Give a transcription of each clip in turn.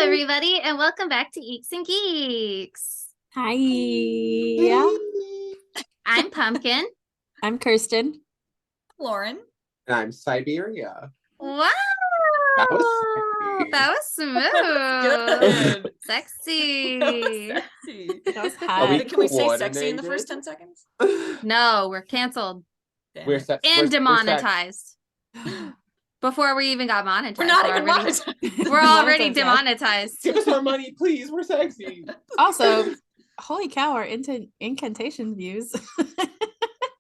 everybody, and welcome back to Eeks and Geeks. Hi. Yeah. I'm Pumpkin. I'm Kirsten. Lauren. And I'm Siberia. Wow, That was sexy. that was smooth. Good. Sexy. Sexy. That was Are hot. we Can we say sexy in the coordinated? first 10 seconds? No, we're canceled Damn We're it. se- and we're demonetized. Before we even got monetized. We're not We're even already- monetized. We're already Monetized, yeah. demonetized. Give us our money, please. We're sexy. Also, holy cow, our incantation views.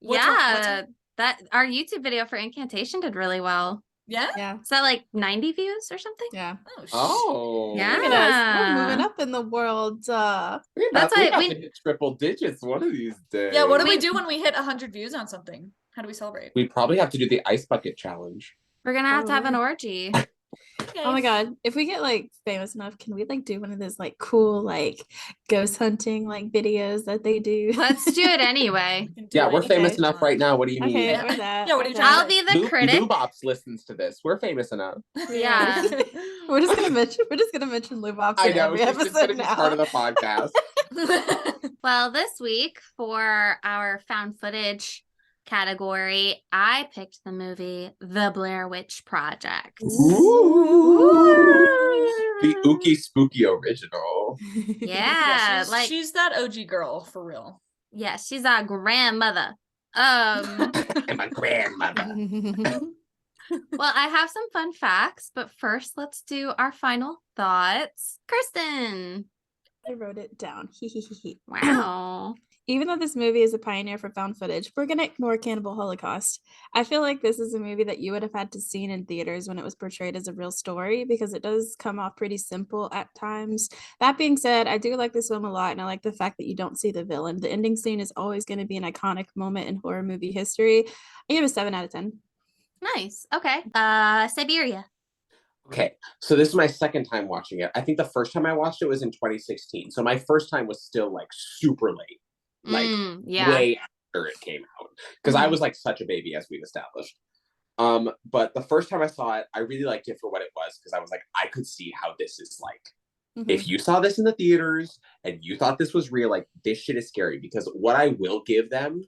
Yeah, that our YouTube video for Incantation did really well. Yeah? Yeah. Is that like 90 views or something? Yeah. Oh, Oh. Yeah. Look at us. We're moving up in the world. That's why we have we- to hit triple digits one of these days. Yeah, what do we We- do when we hit 100 views on something? How do we celebrate? We probably have to do the ice bucket challenge. We're gonna have to have an orgy. Okay. Oh my god. If we get like famous enough, can we like do one of those like cool like ghost hunting like videos that they do? Let's do it anyway. We can do Yeah, we're anything famous we enough want. right now. What do you mean? Okay, Yeah. or that. Yeah, what are you or trying to I'll that. be the critic. Lubops listens to this. We're famous enough. Yeah. We're just gonna mention Lubops I in know. every She's just episode gonna be now. part of the podcast. Well, this week for our found footage category, I picked the movie The Blair Witch Project. The Ookie Spooky original. Yeah, like she's that OG girl for real. yeah, she's our grandmother. I'm a grandmother. Well, I have some fun facts, but first let's do our final thoughts. Kristen. I wrote it down. Wow. Even though this movie is a pioneer for found footage, we're gonna ignore Cannibal Holocaust. I feel like this is a movie that you would have had to seen in theaters when it was portrayed as a real story because it does come off pretty simple at times. That being said, I do like this film a lot, and I like the fact that you don't see the villain. The ending scene is always going to be an iconic moment in horror movie history. I give it a 7 out of 10. Nice. Okay. Siberia. Okay, so this is my second time watching it. I think the first time I watched it was in 2016. So my first time was still like super late, like Yeah. way after it came out, because I was like such a baby, as we've established. But the first time I saw it, I really liked it for what it was, because I was like, I could see how this is like. If you saw this in the theaters and you thought this was real, like this shit is scary. Because what I will give them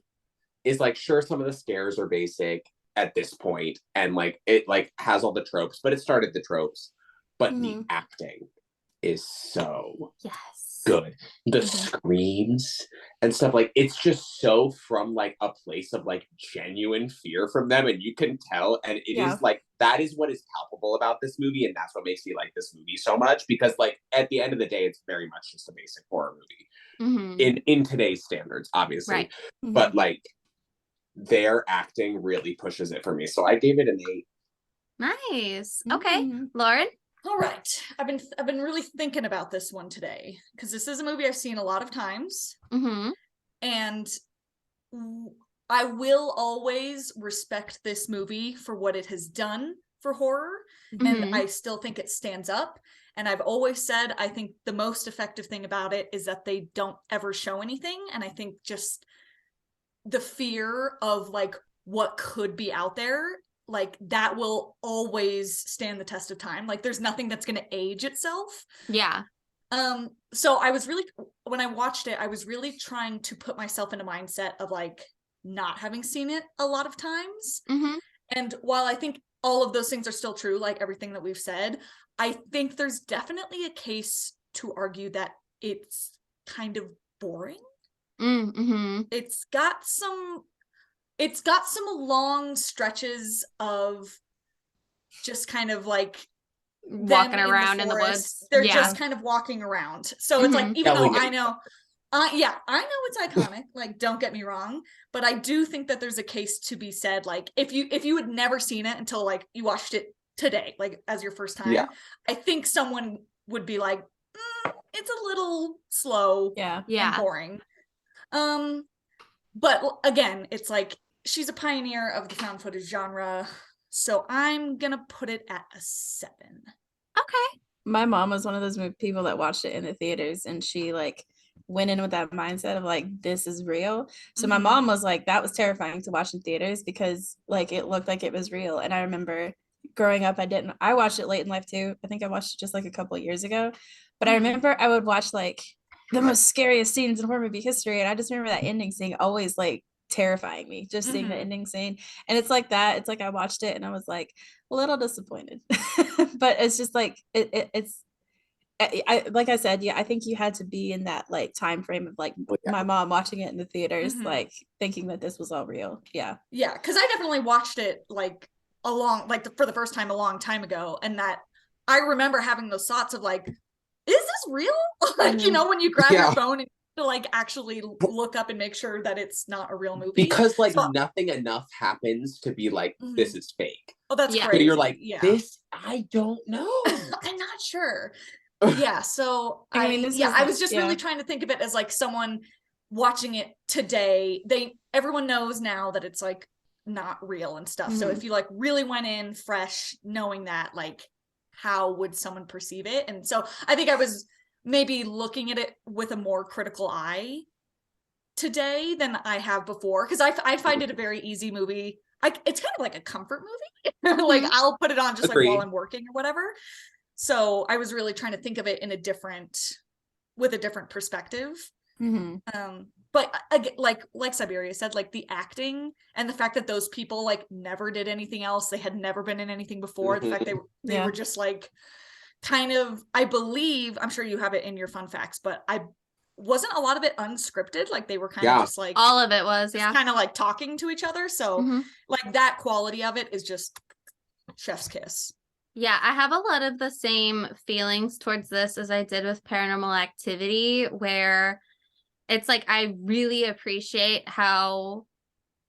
is like, sure, some of the scares are basic at this point, and like it like has all the tropes, but it started the tropes. But the acting is so Yes. good. The screams and stuff, like it's just so from like a place of like genuine fear from them, and you can tell, and it is like that is what is palpable about this movie, and that's what makes me like this movie so much, because like at the end of the day it's very much just a basic horror movie in today's standards, obviously. Right. But like their acting really pushes it for me, so I gave it an 8. Nice. Okay. Lauren. All right. I've been really thinking about this one today because this is a movie I've seen a lot of times. And I will always respect this movie for what it has done for horror. And I still think it stands up. And I've always said, I think the most effective thing about it is that they don't ever show anything. And I think just the fear of like what could be out there, like that will always stand the test of time. Like there's nothing that's going to age itself. Yeah. So I was really, when I watched it, I was really trying to put myself in a mindset of like not having seen it a lot of times. And while I think all of those things are still true, like everything that we've said, I think there's definitely a case to argue that it's kind of boring. It's got some long stretches of just kind of like walking around in the woods. They're just kind of walking around. So it's like, even though I know it's iconic, like don't get me wrong, but I do think that there's a case to be said, like if you had never seen it until like you watched it today, like as your first time, I think someone would be like, it's a little slow, and boring. But again, it's like she's a pioneer of the found footage genre, so I'm gonna put it at a 7. Okay. My mom was one of those people that watched it in the theaters, and she like went in with that mindset of like, this is real. So my mom was like, that was terrifying to watch in theaters because like it looked like it was real. And I remember growing up, I watched it late in life too. I think I watched it just like a couple of years ago. But I remember I would watch like the most scariest scenes in horror movie history. And I just remember that ending scene always like terrifying me, just seeing the ending scene. And it's like that. It's like I watched it and I was like a little disappointed. But it's just like it's like I said, yeah, I think you had to be in that like time frame of like my mom watching it in the theaters, like thinking that this was all real. Yeah. Yeah, because I definitely watched it like for the first time a long time ago, and that I remember having those thoughts of like, is this real? Like, you know, when you grab your phone and to like actually look up and make sure that it's not a real movie. Because like nothing enough happens to be like, this is fake. Oh, that's great. But you're like, this, I don't know. I'm not sure. Yeah, so I was just really trying to think of it as like someone watching it today. Everyone knows now that it's like not real and stuff. So if you like really went in fresh knowing that, like how would someone perceive it? And so I think I was maybe looking at it with a more critical eye today than I have before, because I find it a very easy movie. It's kind of like a comfort movie. Like I'll put it on just like while I'm working or whatever. So I was really trying to think of it with a different perspective. But like Siberia said, like the acting and the fact that those people like never did anything else, they had never been in anything before. The fact they were just like kind of, I believe, I'm sure you have it in your fun facts, but wasn't a lot of it unscripted? Like they were kind of just like all of it was kind of like talking to each other. So like that quality of it is just chef's kiss. Yeah, I have a lot of the same feelings towards this as I did with Paranormal Activity, where it's like I really appreciate how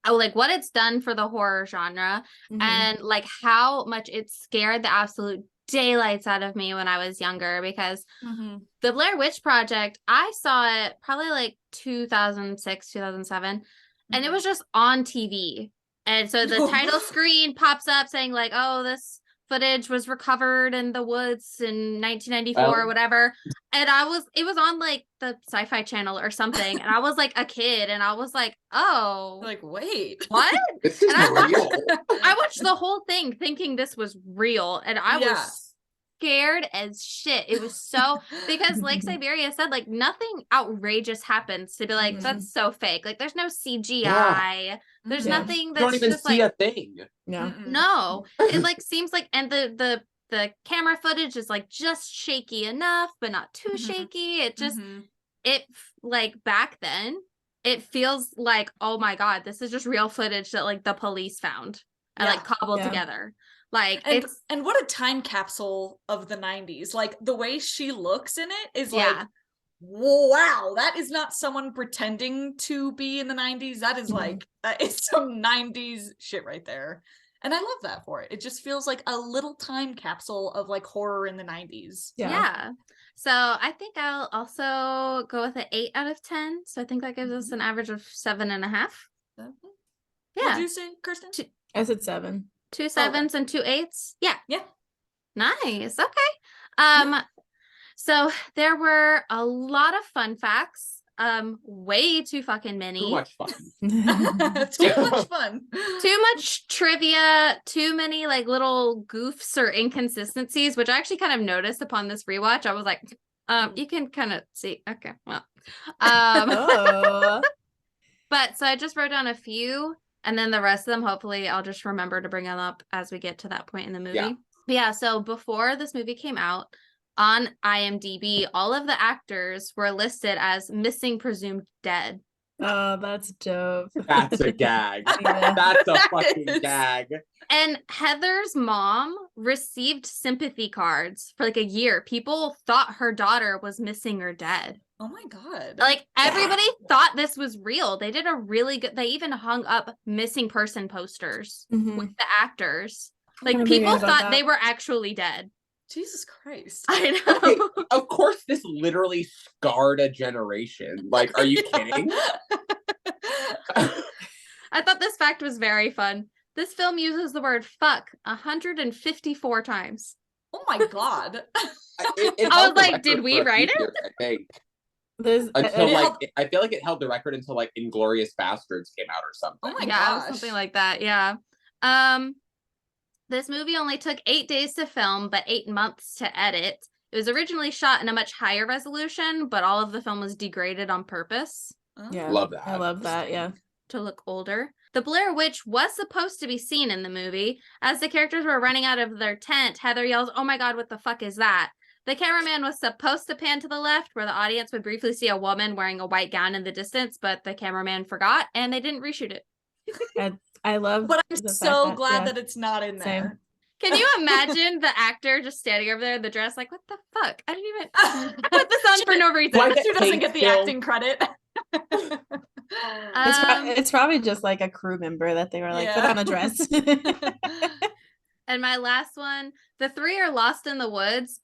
like what it's done for the horror genre and like how much it scared the absolute daylights out of me when I was younger, because the Blair Witch Project, I saw it probably like 2006, 2007, and it was just on TV. And so the title screen pops up saying like, oh, this footage was recovered in the woods in 1994 or whatever. And it was on like the Sci-Fi Channel or something. And I was like a kid and I was like, oh, like, wait, what? This is real. I watched the whole thing thinking this was real. And I was scared as shit. It was so, because like Siberia said, like nothing outrageous happens to be like, that's so fake. Like there's no CGI. There's nothing that's you don't even just see like a thing. no. It like seems like, and the camera footage is like just shaky enough, but not too shaky. It just it like back then it feels like, oh my god, this is just real footage that like the police found and like cobbled together. Like and what a time capsule of the 90s. Like the way she looks in it is like, wow, that is not someone pretending to be in the 90s. That is like, that is some 90s shit right there. And I love that for it. It just feels like a little time capsule of like horror in the 90s. Yeah. So I think I'll also go with an 8 out of 10. So I think that gives us an average of 7.5. Yeah. What did you say, Kirsten? I said 7. 2 7s and 2 8s. Yeah. Nice. Okay. So there were a lot of fun facts. Way too fucking many. Too much fun. Too much fun. Too much trivia, too many like little goofs or inconsistencies, which I actually kind of noticed upon this rewatch. I was like, you can kind of see. Okay, well. But so I just wrote down a few, and then the rest of them, hopefully I'll just remember to bring them up as we get to that point in the movie. Yeah, so before this movie came out, on IMDb, all of the actors were listed as missing, presumed dead. Oh, that's dope. That's a gag. That's a fucking gag. And Heather's mom received sympathy cards for like a year. People thought her daughter was missing or dead. Oh my god. Like everybody thought this was real. They did a really good, they even hung up missing person posters with the actors. Like people thought they were actually dead. Jesus Christ. I know. Okay, of course, this literally scarred a generation. Like, are you kidding? I thought this fact was very fun. This film uses the word fuck 154 times. Oh my god. I was like, did we write it? I think. I feel like it held the record until like Inglourious Bastards came out or something. Oh my gosh. gosh. Something like that, yeah. This movie only took 8 days to film, but 8 months to edit. It was originally shot in a much higher resolution, but all of the film was degraded on purpose. Yeah, Love that. I love that. Yeah. To look older. The Blair Witch was supposed to be seen in the movie. As the characters were running out of their tent, Heather yells, "Oh my God, what the fuck is that?" The cameraman was supposed to pan to the left where the audience would briefly see a woman wearing a white gown in the distance, but the cameraman forgot and they didn't reshoot it. I love But I'm so glad that it's not in there. Same. Can you imagine the actor just standing over there in the dress like, what the fuck? I didn't even I put this on for no reason. She doesn't get the acting credit. It's probably just like a crew member that they were like, put on a dress. And my last one, the three are lost in the woods,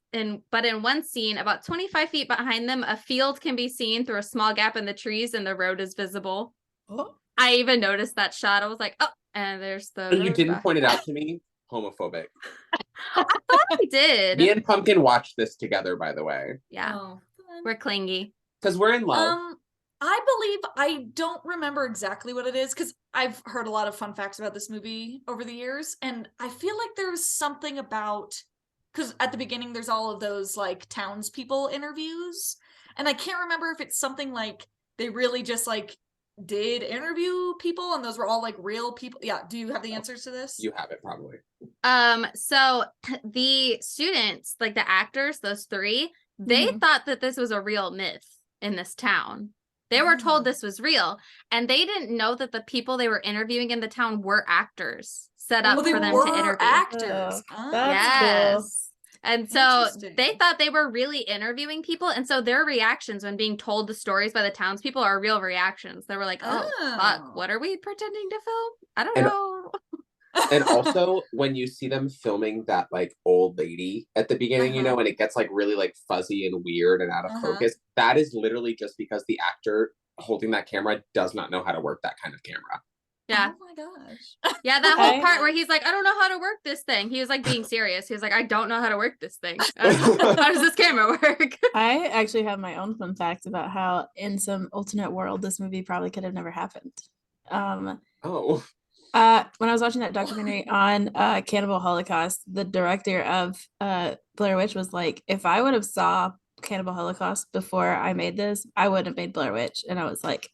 but in one scene, about 25 feet behind them, a field can be seen through a small gap in the trees and the road is visible. Oh. I even noticed that shot. I was like, oh, and there's the You didn't point it out to me? Homophobic. I thought I did. Me and Pumpkin watched this together, by the way. Yeah. We're clingy. Because we're in love. I don't remember exactly what it is because I've heard a lot of fun facts about this movie over the years, and I feel like there's something about, because at the beginning there's all of those like townspeople interviews, and I can't remember if it's something like they really just like did interview people and those were all like real people. Yeah, do you have the answers to this? You have it probably. So the students, like the actors, those three, they thought that this was a real myth in this town. They were told this was real, and they didn't know that the people they were interviewing in the town were actors set up for them to interview. Actors. That's cool. And so they thought they were really interviewing people, and so their reactions when being told the stories by the townspeople are real reactions. They were like, "Oh, fuck, what are we pretending to film? I don't know." And also, when you see them filming that like old lady at the beginning, you know, and it gets like really like fuzzy and weird and out of focus, that is literally just because the actor holding that camera does not know how to work that kind of camera. Yeah. Oh my gosh. Yeah, that whole part where he's like, I don't know how to work this thing. He was like being serious. He was like, I don't know how to work this thing. How does this camera work? I actually have my own fun facts about how in some alternate world this movie probably could have never happened. When I was watching that documentary on Cannibal Holocaust, the director of Blair Witch was like, if I would have saw Cannibal Holocaust before I made this, I wouldn't have made Blair Witch. And I was like,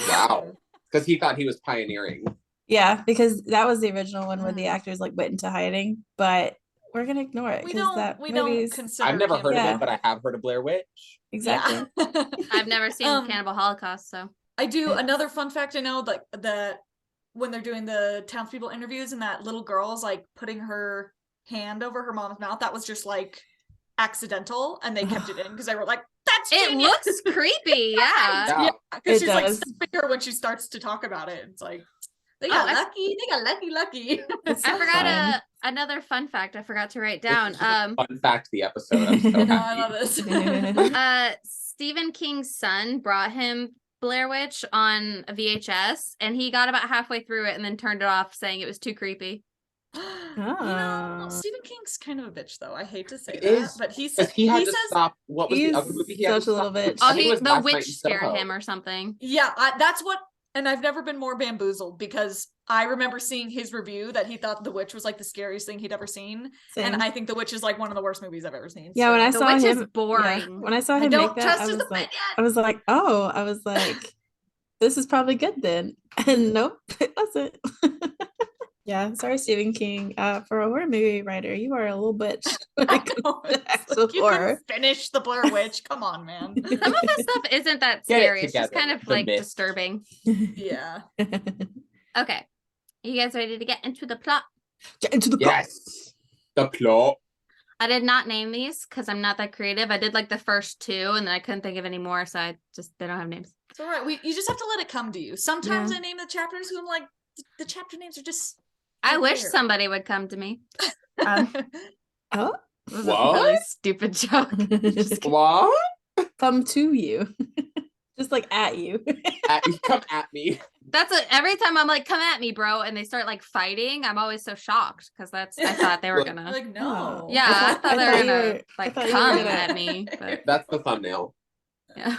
wow. Because he thought he was pioneering. Yeah, because that was the original one where the actors like went into hiding, but we're gonna ignore it. We don't consider. I've never heard of it, but I have heard of Blair Witch. Exactly. Yeah. I've never seen Cannibal Holocaust, so I do. Another fun fact I know, like that when they're doing the townspeople interviews and that little girl's like putting her hand over her mom's mouth, that was just like accidental, and they kept it in because they were like, "That's genius." It looks creepy, yeah. Because she's like stepping her when she starts to talk about it. It's like they got lucky. They got lucky. I forgot another fun fact I forgot to write down. Fun fact the episode. I'm so happy. I love this. Stephen King's son brought him Blair Witch on a VHS, and he got about halfway through it and then turned it off, saying it was too creepy. You know, Stephen King's kind of a bitch, though. I hate to say that, but he says he had to stop. What was the other movie he had to such a little bitch. Oh, the witch scared him or something. Yeah, that's what. And I've never been more bamboozled because I remember seeing his review that he thought The Witch was like the scariest thing he'd ever seen. Same. And I think The Witch is like one of the worst movies I've ever seen. Yeah, when I saw him, is boring. Yeah, when I saw him make that, I was like, this is probably good then. And nope, it wasn't. Yeah, sorry, Stephen King. For a horror movie writer, you are a little bitch. You couldn't finish The Blair Witch. Come on, man. Some of this stuff isn't that scary. It's just kind of like disturbing. Yeah. Okay. Are you guys ready to get into the plot? Get into the plot. Yes. The plot. I did not name these because I'm not that creative. I did like the first two, and then I couldn't think of any more, so they don't have names. It's all right. You just have to let it come to you. Sometimes I name the chapters, who I'm like, the chapter names are just. I wish somebody would come to me. Oh, this was a really stupid joke. What? Come to you, just like at you. Come at me. That's every time I'm like, come at me, bro, and they start like fighting. I'm always so shocked because I thought they were gonna. Like no. Yeah, I thought they were gonna like come at me. But... That's the thumbnail. Yeah.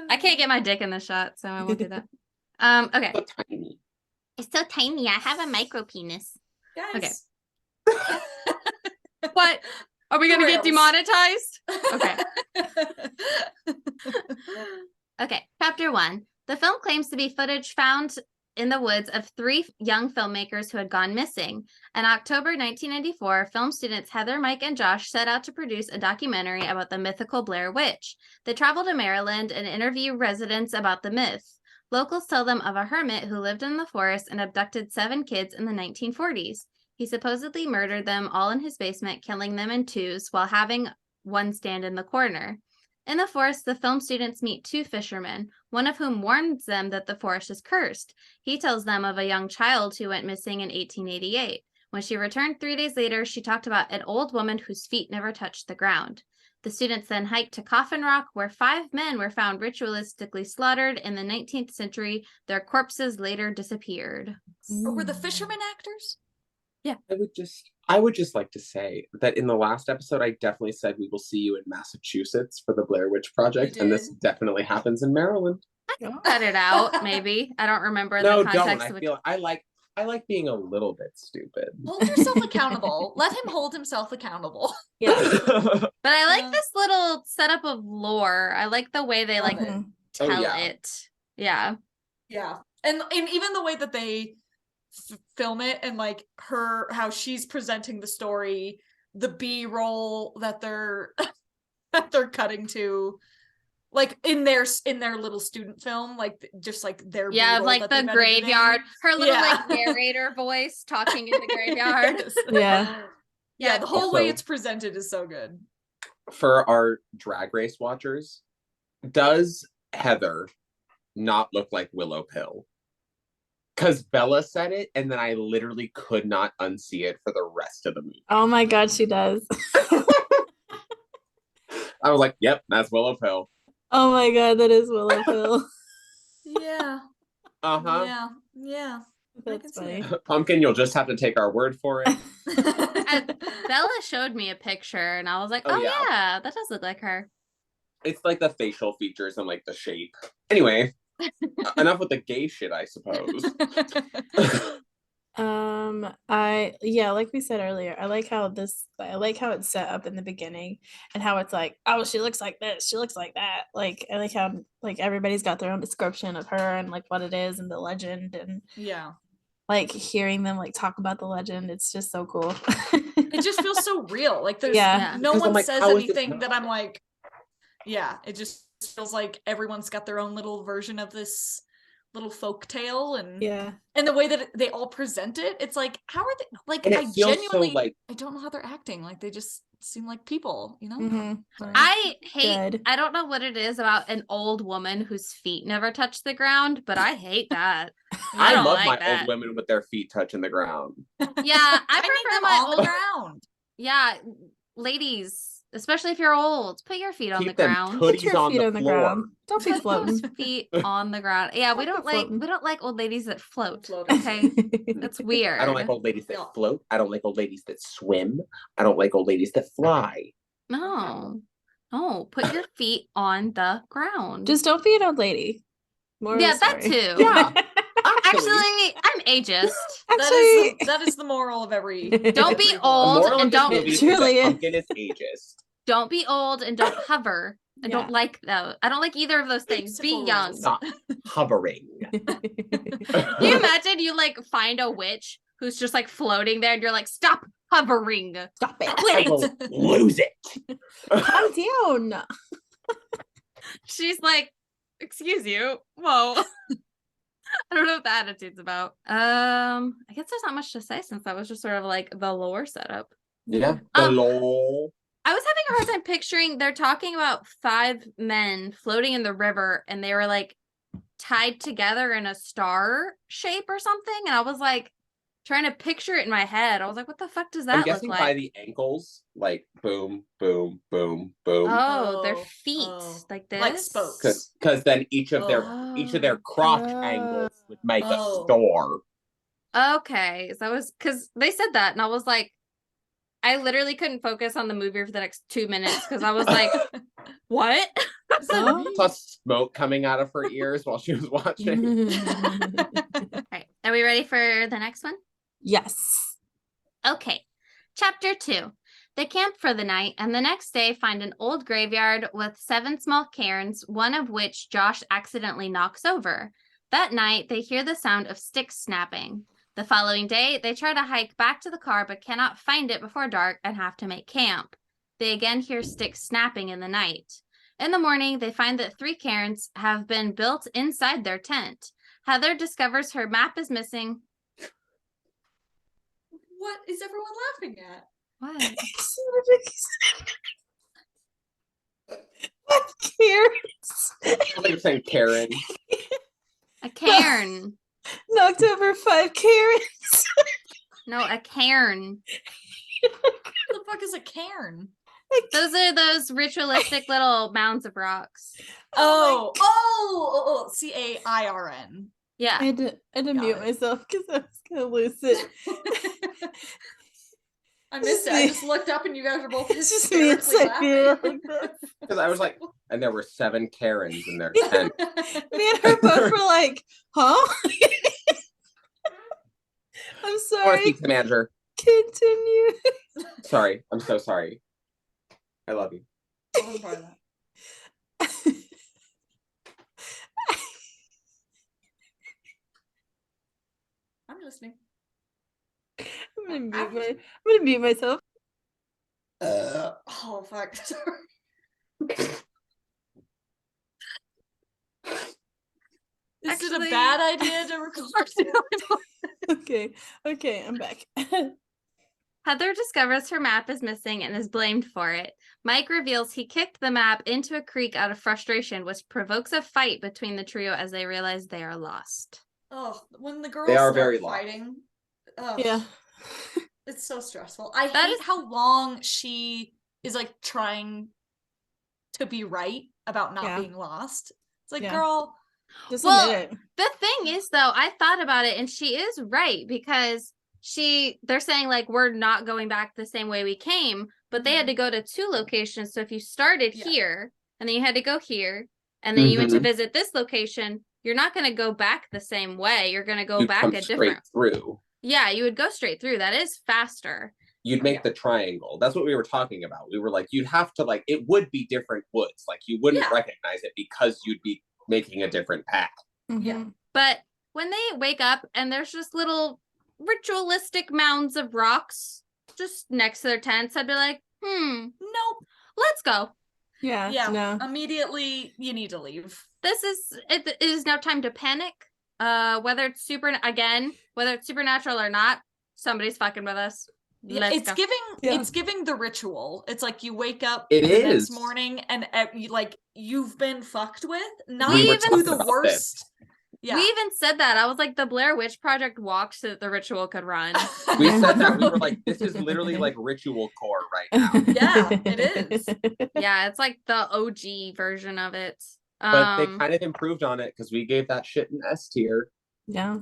I can't get my dick in the shot, so I won't do that. Okay. So tiny. It's so tiny. I have a micro penis. Guys. Okay. What? Are we going to get demonetized? Okay. Okay. Chapter 1. The film claims to be footage found in the woods of 3 young filmmakers who had gone missing. In October 1994, film students Heather, Mike, and Josh set out to produce a documentary about the mythical Blair Witch. They travel to Maryland and interview residents about the myth. Locals tell them of a hermit who lived in the forest and abducted 7 kids in the 1940s. He supposedly murdered them all in his basement, killing them in twos while having one stand in the corner. In the forest, the film students meet 2 fishermen, one of whom warns them that the forest is cursed. He tells them of a young child who went missing in 1888. When she returned 3 days later, she talked about an old woman whose feet never touched the ground. The students then hiked to Coffin Rock, where 5 men were found ritualistically slaughtered in the 19th century. Their corpses later disappeared. Or were the fishermen actors? Yeah. I would just like to say that in the last episode, I definitely said we will see you in Massachusetts for the Blair Witch Project, and this definitely happens in Maryland. I can cut it out, maybe. I don't remember no, the context don't. of it. I like being a little bit stupid. Hold yourself accountable. Let him hold himself accountable. Yeah. But I like this little setup of lore. I like the way they tell it. Yeah. Yeah. And even the way that they film it, and like how she's presenting the story, the B-roll that they're cutting to, like in their little student film, like just like their B-roll, like the graveyard, her little like narrator voice talking in the graveyard. Yeah, the whole way it's presented is so good. For our Drag Race watchers, does Heather not look like Willow Pill? Because Bella said it, and then I literally could not unsee it for the rest of the movie. Oh my god, she does. I was like, yep, that's Willow Pill. Oh my god, that is Willow Pill. Yeah. Uh-huh. Yeah. That's funny. Pumpkin, you'll just have to take our word for it. Bella showed me a picture, and I was like, oh yeah, that does look like her. It's like the facial features and like the shape. Anyway. Enough with the gay shit, I suppose. Like we said earlier, I like how it's set up in the beginning and how it's like, oh, she looks like this, she looks like that. Like I like how like everybody's got their own description of her and like what it is and the legend, and like hearing them like talk about the legend, it's just so cool. It just feels so real. Like there's no one says anything that I'm like, it just feels like everyone's got their own little version of this little folk tale, and the way that they all present it, it's like, how are they like, I genuinely I don't know how they're acting, like they just seem like people, you know. I don't know what it is about an old woman whose feet never touch the ground, but I hate that. I love like my old women with their feet touching the ground. Yeah, I prefer my old ground. Yeah, ladies, especially if you're old, put your feet on the ground. Put your feet on the ground. Don't be floating. Feet on the ground. Yeah, we don't like old ladies that float. Okay, that's weird. I don't like old ladies that float. I don't like old ladies that swim. I don't like old ladies that fly. No, put your feet on the ground. Just don't be an old lady. That too. Yeah. Actually, I'm ageist. That is the moral of every. Don't be old and don't. Pumpkin is ageist. Don't be old and don't hover. I don't like those. I don't like either of those things. Be young. Stop hovering. Can you imagine you like find a witch who's just like floating there, and you're like, stop hovering. Stop it. Quit. Lose it. Calm down. She's like, excuse you. Whoa. I don't know what the attitude's about. I guess there's not much to say since that was just sort of like the lore setup. Yeah, the lore. I was having a hard time picturing, they're talking about 5 men floating in the river, and they were like tied together in a star shape or something, and I was like trying to picture it in my head. I was like, what the fuck does that look like? I'm guessing by the ankles, like boom, boom, boom, boom. Oh, their feet, like this, like spokes. Because then each of their crotch angles would make a store. Okay, so I was, because they said that, and I was like, I literally couldn't focus on the movie for the next 2 minutes because I was like, what? Plus smoke coming out of her ears while she was watching. All right, are we ready for the next one? Yes. Okay. Chapter 2. They camp for the night and the next day find an old graveyard with 7 small cairns, one of which Josh accidentally knocks over. That night, they hear the sound of sticks snapping. The following day, they try to hike back to the car but cannot find it before dark and have to make camp. They again hear sticks snapping in the night. In the morning, they find that 3 cairns have been built inside their tent. Heather discovers her map is missing. What is everyone laughing at? What? What cairns? I thought you were saying Karen. A cairn. Knocked over 5 cairns. No, a cairn. What the fuck is a cairn? Those are those ritualistic little mounds of rocks. Oh, CAIRN. Yeah. I had to mute myself because I was gonna lose it. I missed it. I just looked up and you guys were both It's just me hysterically laughing. Because I was like, and there were 7 Karens in their tent. Me and her both were like, huh? I'm I want to sorry. speak to the manager. Continue. Sorry. I'm so sorry. I love you. I wasn't part of that. I'm listening. I'm gonna mute myself. Oh fuck. Sorry. Is it a bad idea to record? Okay, I'm back. Heather discovers her map is missing and is blamed for it. Mike reveals he kicked the map into a creek out of frustration, which provokes a fight between the trio as they realize they are lost. Oh, when the girls They are start very fighting. Yeah. It's so stressful. I That hate is- how long she is like trying to be right about not being lost. It's like, girl, Just Well, admit it. The thing is, though, I thought about it and she is right because they're saying like we're not going back the same way we came, but they had to go to 2 locations. So if you started here and then you had to go here and then you went to visit this location, you're not going to go back the same way. You're going to go back a different through. Yeah, you would go straight through. That is faster. You'd make the triangle. That's what we were talking about. We were like, you'd have to like, it would be different woods. Like you wouldn't recognize it because you'd be making a different path. Yeah. But when they wake up and there's just little ritualistic mounds of rocks just next to their tents, I'd be like, nope, let's go. Yeah. No. Immediately, you need to leave. It is now time to panic. Whether it's supernatural or not, somebody's fucking with us. Let's go. It's giving the ritual. It's like you wake up the next morning and you've been fucked with. Not to the worst. Yeah. We even said that. I was like, the Blair Witch Project walked so that the ritual could run. We said that. We were like, this is literally like ritual core right now. Yeah, it is. Yeah, it's like the OG version of it. But they kind of improved on it because we gave that shit an S tier. Yeah.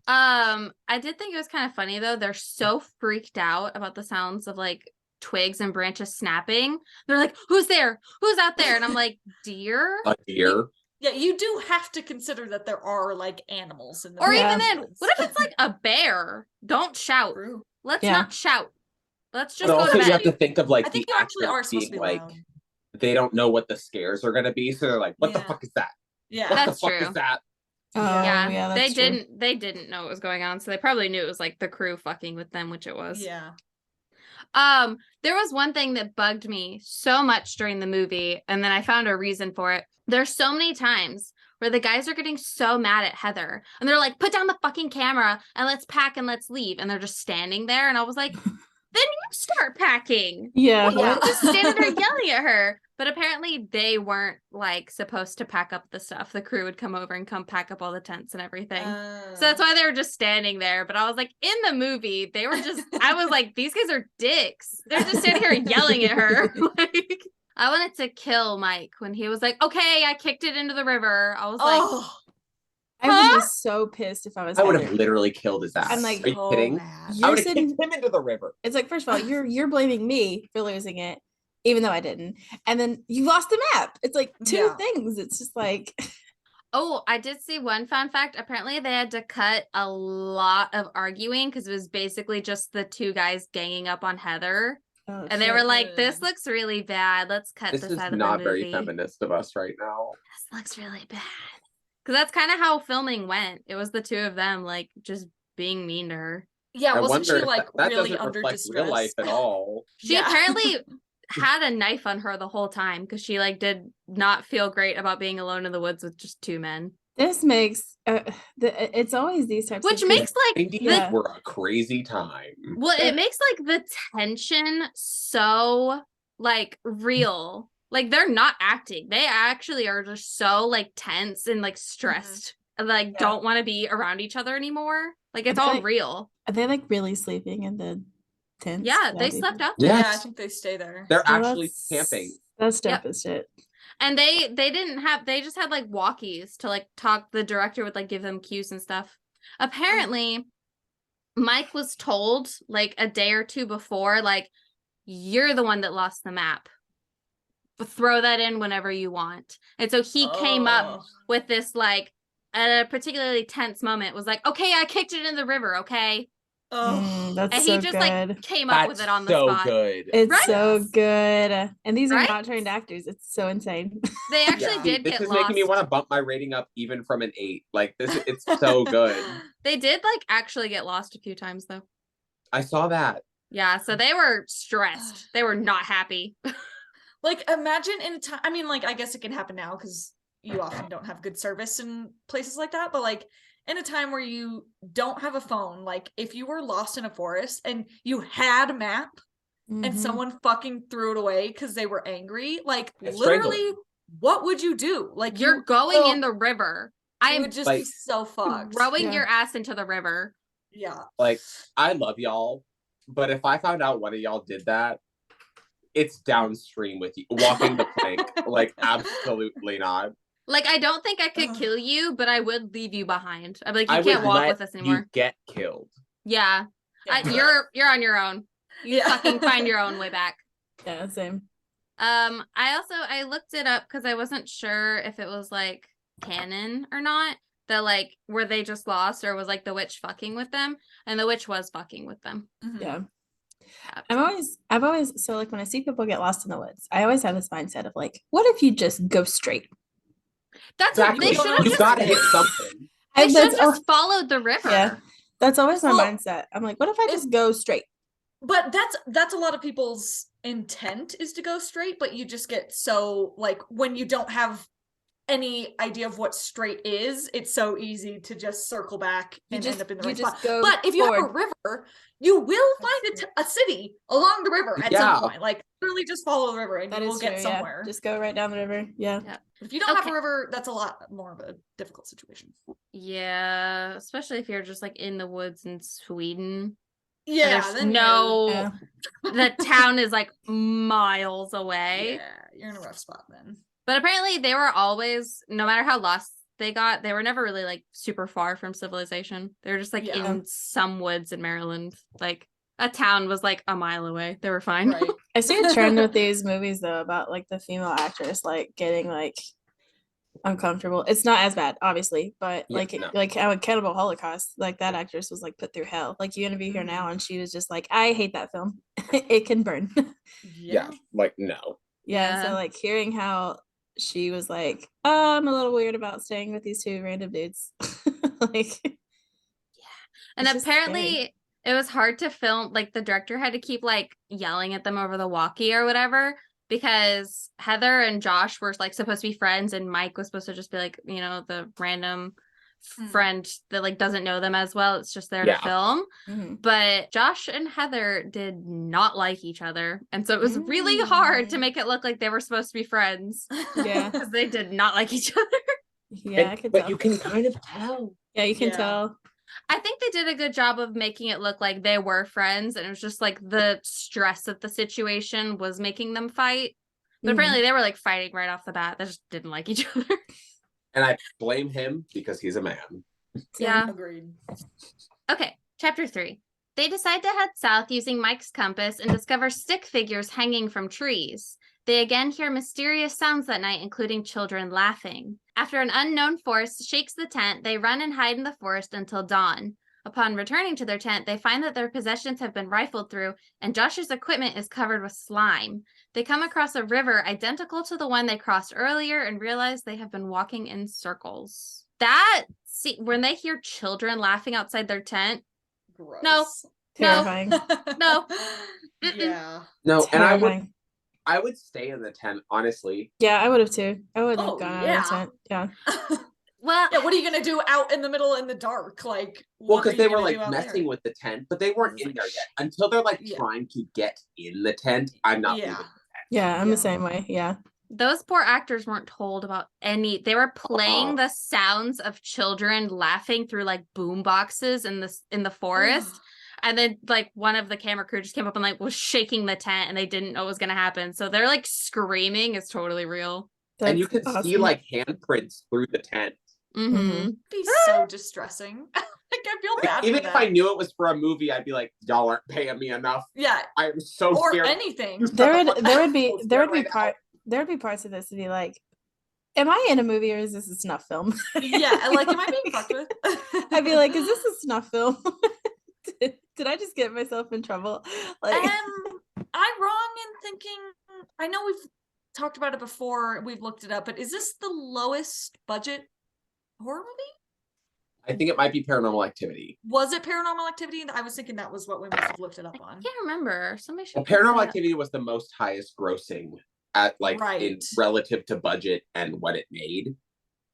I did think it was kind of funny though. They're so freaked out about the sounds of like twigs and branches snapping. They're like, who's there? Who's out there? And I'm like, deer? A deer? Yeah, you do have to consider that there are like animals in the even then, what if it's like a bear? Don't shout. Let's not shout. Let's just but go also to bed. you have to think of like I think the you actually are actors supposed to being be like loud. they don't know what the scares are gonna be, so they're like, what the fuck is that? Yeah, what that's the fuck true. is that? Yeah, that's true. they didn't know what was going on, so they probably knew it was like the crew fucking with them, which it was. Yeah. There was one thing that bugged me so much during the movie, and then I found a reason for it. There's so many times where the guys are getting so mad at Heather, and they're like, put down the fucking camera and let's pack and let's leave, and they're just standing there, and I was like, then you start packing. Yeah. Well, just standing there yelling at her. But apparently they weren't like supposed to pack up the stuff. The crew would come over and come pack up all the tents and everything. So that's why they were just standing there. But I was like, in the movie, they were just, I was like, these guys are dicks. They're just standing here yelling at her. Like, I wanted to kill Mike when he was like, okay, I kicked it into the river. I was like, I would be so pissed if I was. I would have literally killed his ass. I'm like, are you kidding? I would have kicked him into the river. It's like, first of all, you're blaming me for losing it, even though I didn't. And then you lost the map. It's like two things. It's just like Oh, I did see one fun fact. Apparently, they had to cut a lot of arguing because it was basically just the two guys ganging up on Heather. Oh, and they were like, this looks really bad. Let's cut this is out of the not movie. very feminist of us right now. This looks really bad. Because that's kind of how filming went. It was the two of them, like, just being mean to her. Yeah, wasn't she like that really doesn't under reflect distress? real life at all. She apparently had a knife on her the whole time because she like did not feel great about being alone in the woods with just two men. This makes it's always these types which of makes like the were a crazy time. Well, it makes like the tension so like real. Like they're not acting. They actually are just so like tense and like stressed. And like don't want to be around each other anymore. Like it's all real. Are they like really sleeping in the tents? Yeah, they slept out there. Yeah, I think they stay there. They're actually camping. That's dope as shit. And they just had like walkies to like talk. The director would like give them cues and stuff. Apparently, Mike was told like a day or two before, like, you're the one that lost the map. Throw that in whenever you want. And so he came up with this like a particularly tense moment, was like, okay, I kicked it in the river, okay? That's and so he just good. like came up with it on the spot. Good. It's so good. And these are not trained actors. It's so insane. They actually did this get is lost. making me want to bump my rating up even from an 8. Like this, it's so good. They did like actually get lost a few times though. I saw that. Yeah, so they were stressed. They were not happy. Like imagine in a time, I mean, like I guess it can happen now because you often don't have good service in places like that, but like in a time where you don't have a phone, like if you were lost in a forest and you had a map and someone fucking threw it away because they were angry, like literally what would you do? Like you're going in the river. I would just be so fucked. Throwing your ass into the river. Yeah. Like I love y'all, but if I found out one of y'all did that, it's downstream with you walking the plank. Like absolutely not. Like I don't think I could kill you, but I would leave you behind. I'm like, you can't walk with us anymore. You get killed. Yeah. You're on your own. You fucking find your own way back. Yeah, same. I looked it up because I wasn't sure if it was like canon or not. That like were they just lost or was like the witch fucking with them? And the witch was fucking with them. Yeah. I've always so like when I see people get lost in the woods, I always have this mindset of like, what if you just go straight? That's exactly. They should have just gotta hit something. They should have just followed the river. Yeah. That's always my mindset. I'm like, what if I just go straight? But that's a lot of people's intent is to go straight, but you just get so like when you don't have any idea of what straight is, it's so easy to just circle back and end up in the right spot. But if you have a river, you will find a city along the river at some point. Like literally just follow the river and you will get somewhere. Yeah. Just go right down the river. Yeah. If you don't have a river, that's a lot more of a difficult situation. Yeah, especially if you're just like in the woods in Sweden. Yeah, the town is like miles away. Yeah, you're in a rough spot then. But apparently they were always, no matter how lost they got, they were never really like super far from civilization. They were just like in some woods in Maryland. Like a town was like a mile away. They were fine. Right. I see a trend with these movies though about like the female actress like getting like uncomfortable. It's not as bad, obviously, but like Cannibal Holocaust, like that actress was like put through hell. Like you interview her now and she was just like, I hate that film. It can burn. Yeah, like no. Yeah, so like hearing how she was like, oh, I'm a little weird about staying with these two random dudes. Like and apparently it was hard to film. Like the director had to keep like yelling at them over the walkie or whatever because Heather and Josh were like supposed to be friends and Mike was supposed to just be like, you know, the random friend that like doesn't know them as well. It's just there to film. But Josh and Heather did not like each other, and so it was really hard to make it look like they were supposed to be friends. Yeah, because they did not like each other. Yeah, I could but tell. You can kind of tell. Yeah, you can tell. I think they did a good job of making it look like they were friends, and it was just like the stress of the situation was making them fight. But apparently they were like fighting right off the bat. They just didn't like each other. And I blame him because he's a man. Yeah. Agreed. Okay, chapter 3. They decide to head south using Mike's compass and discover stick figures hanging from trees. They again hear mysterious sounds that night, including children laughing. After an unknown force shakes the tent, they run and hide in the forest until dawn. Upon returning to their tent, they find that their possessions have been rifled through, and Josh's equipment is covered with slime. They come across a river identical to the one they crossed earlier and realize they have been walking in circles. When they hear children laughing outside their tent, Gross. Terrifying. No. Yeah. No, Terrifying. and I would stay in the tent, honestly. Yeah, I would have too. I would have Oh, gone yeah. out of the tent. Yeah. Well, Yeah, what are you gonna do out in the middle in the dark? Like, Well, what because are they you were gonna like do out messing there? with the tent, but they weren't It's in like, there yet. Until they're like Yeah. trying to get in the tent, I'm not Yeah. leaving the tent. Yeah, I'm Yeah. the same way. Yeah. those poor actors weren't told about they were playing the sounds of children laughing through like boom boxes in the forest. And then like one of the camera crew just came up and like was shaking the tent and they didn't know what was gonna happen. So they're like screaming. It's totally real. And you That's could see awesome. like handprints through the tent. Mm-hmm. Be so distressing. Like, I feel Like, bad even for if them. I knew it was for a movie, I'd be like, y'all aren't paying me enough. Yeah. I am so Or scared. anything. there would be Right parts of this to be like, am I in a movie or is this a snuff film? Yeah, like, am I being fucked with? I'd be like, is this a snuff film? Did I just get myself in trouble? Like, Am I wrong in thinking? I know we've talked about it before. We've looked it up, but is this the lowest budget horror movie? I think it might be Paranormal Activity. Was it Paranormal Activity? I was thinking that was what we must have looked it up on. I can't remember. Somebody should. Well, Paranormal Activity was the most highest grossing at like in relative to budget and what it made.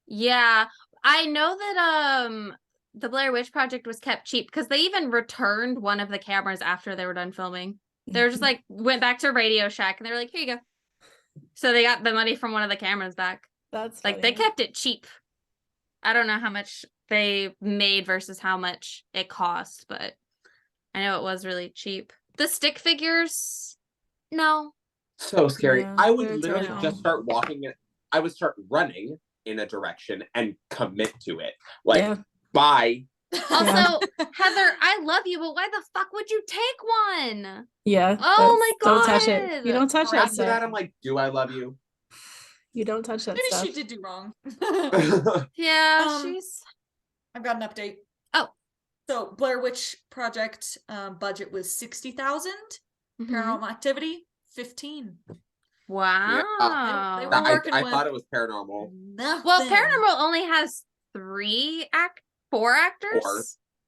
Yeah, I know that the Blair Witch Project was kept cheap because they even returned one of the cameras after they were done filming. They were just like went back to Radio Shack and they were like, here you go. So they got the money from one of the cameras back. that's like they kept it cheap. I don't know how much they made versus how much it cost, but I know it was really cheap. The stick figures, no. So scary. Yeah, I would they're literally terrifying. just start walking it. I would start running in a direction and commit to it. Like, Yeah. bye. Also, Heather, I love you, but why the fuck would you take one? Yeah. Oh my Don't touch God. it. You don't touch that After that, stuff. I'm like, do I love you? You don't touch that Maybe stuff. she did do wrong. Yeah, she's. I've got an update. Oh. So Blair Witch Project budget was 60,000. Paranormal Activity 15. Wow. They were working I with thought it was Paranormal. nothing. Well, Paranormal only has 4 actors. 4.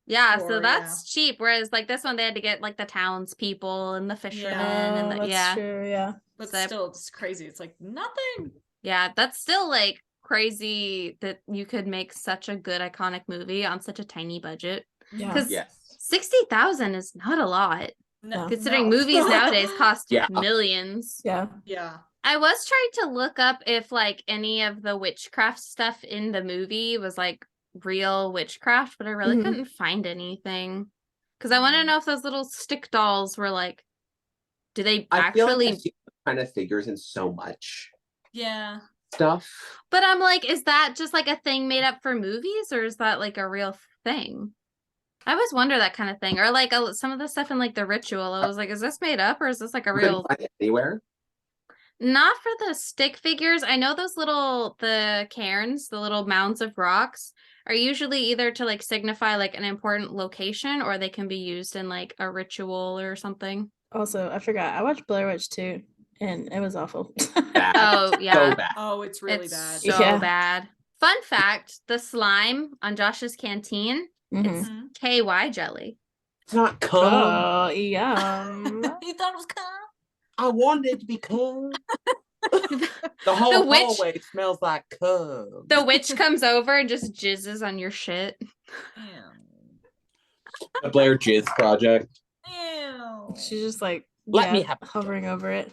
Yeah, 4, so that's cheap. Whereas like this one, they had to get like the townspeople and the fishermen and the, that's true. Yeah. But So- still, it's crazy. It's like nothing. Yeah, that's still like crazy that you could make such a good iconic movie on such a tiny budget. Yeah. Because Yes. 60,000 is not a lot. No, Considering no. movies nowadays cost Yeah. millions. Yeah. Yeah. I was trying to look up if like any of the witchcraft stuff in the movie was like real witchcraft, but I really Mhm. couldn't find anything. Because I want to know if those little stick dolls were like, do they I feel like actually? I've seen those kind of figures in so much Yeah. stuff. But I'm like, is that just like a thing made up for movies, or is that like a real thing? I always wonder that kind of thing, or like some of the stuff in like The Ritual. I was like, is this made up, or is this like a You couldn't real? find it anywhere. Not for the stick figures. I know those the cairns, the little mounds of rocks, are usually either to like signify like an important location, or they can be used in like a ritual or something. Also, I forgot. I watched Blair Witch too, and it was awful. Bad. Oh yeah, So bad. Oh, it's really it's bad. so Yeah. bad. Fun fact: the slime on Josh's canteen, it's Mhm. KY jelly. It's not cum. Oh, yum. You thought it was cum? I wanted it to be cum. The whole witch- hallway smells like cum. The witch comes over and just jizzes on your shit. The Blair Jizz Project. Ew. She's just like Let me have a hovering over it.